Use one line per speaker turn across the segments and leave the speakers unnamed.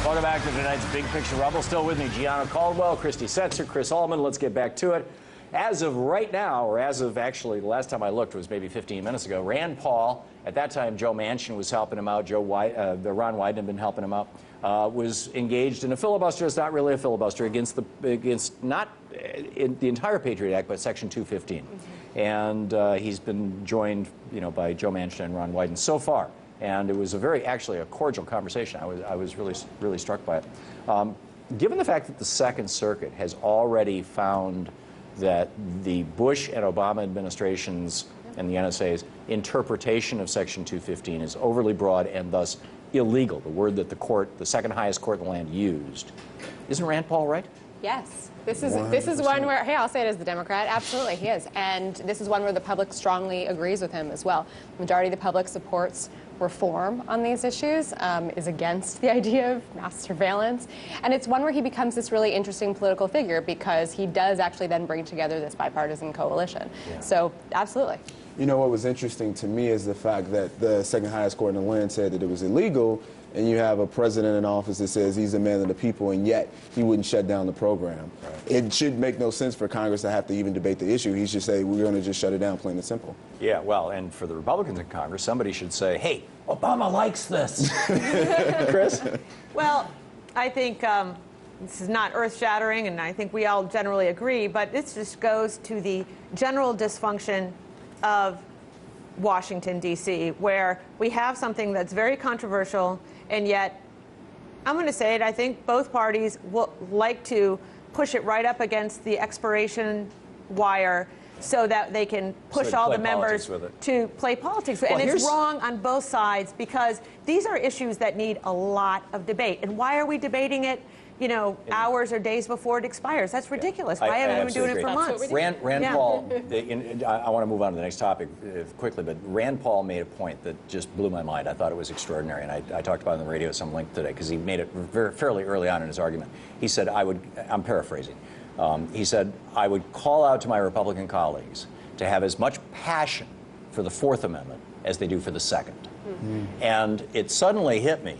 Welcome back to tonight's Big Picture Rumble. Still with me, Gianna Caldwell, Christy Setzer, Chris Allman. Let's get back to it. As of right now, or as of actually the last time I looked was maybe 15 minutes ago, Rand Paul, at that time Joe Manchin was helping him out, Ron Wyden had been helping him out, was engaged in a filibuster. It's not really a filibuster against not in the entire Patriot Act, but Section 215. Mm-hmm. And he's been joined, by Joe Manchin and Ron Wyden so far. And it was actually a cordial conversation. I was really struck by it. Given the fact that the Second Circuit has already found that the Bush and Obama administrations and the NSA's interpretation of Section 215 is overly broad and thus illegal, the word that the second highest court in the land used, isn't Rand Paul right?
Yes. This is one where, hey, I'll say it as the Democrat, absolutely, he is. And this is one where the public strongly agrees with him as well. The majority of the public supports reform on these issues, is against the idea of mass surveillance. And it's one where he becomes this really interesting political figure because he does actually then bring together this bipartisan coalition. Yeah. So, absolutely.
What was interesting to me is the fact that the second highest court in the land said that it was illegal, and you have a president in office that says he's a man of the people, and yet he wouldn't shut down the program. Right. It should make no sense for Congress to have to even debate the issue. He should say, we're going to just shut it down, plain and simple. Yeah,
well, and for the Republicans in Congress, somebody should say, hey, Obama likes this. Chris?
Well, I think this is not earth-shattering, and I think we all generally agree, but this just goes to the general dysfunction of Washington, D.C., where we have something that's very controversial, and yet, I'm going to say it, I think both parties will like to push it right up against the expiration wire so that they can push all the members to play politics. Well, and it's wrong on both sides because these are issues that need a lot of debate. And why are we debating it, hours or days before it expires? That's ridiculous. Why haven't we been doing it for months?
Rand Paul, I want to move on to the next topic quickly, but Rand Paul made a point that just blew my mind. I thought it was extraordinary, and I talked about it on the radio at some length today because he made it fairly early on in his argument. He said, I'm paraphrasing, he said, I would call out to my Republican colleagues to have as much passion for the Fourth Amendment as they do for the Second. Mm-hmm. And it suddenly hit me.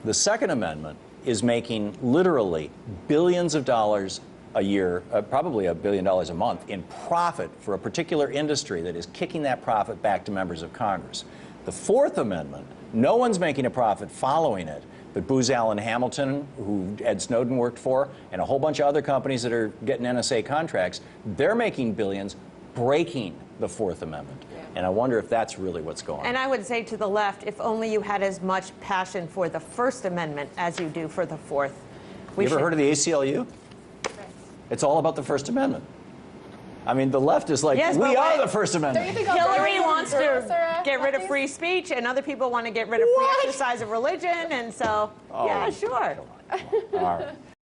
The Second Amendment is making literally billions of dollars a year, probably $1 billion a month, in profit for a particular industry that is kicking that profit back to members of Congress. The Fourth Amendment, no one's making a profit following it, but Booz Allen Hamilton, who Ed Snowden worked for, and a whole bunch of other companies that are getting NSA contracts, they're making billions breaking the Fourth Amendment. And I wonder if that's really what's going on.
And I would say to the left, if only you had as much passion for the First Amendment as you do for the Fourth.
You ever heard of the ACLU? It's all about the First Amendment. I mean, the left is like, yes, we are the First Amendment.
Hillary wants to get rid of free speech, and other people want to get rid of free exercise of religion, and so, yeah, sure.
All right.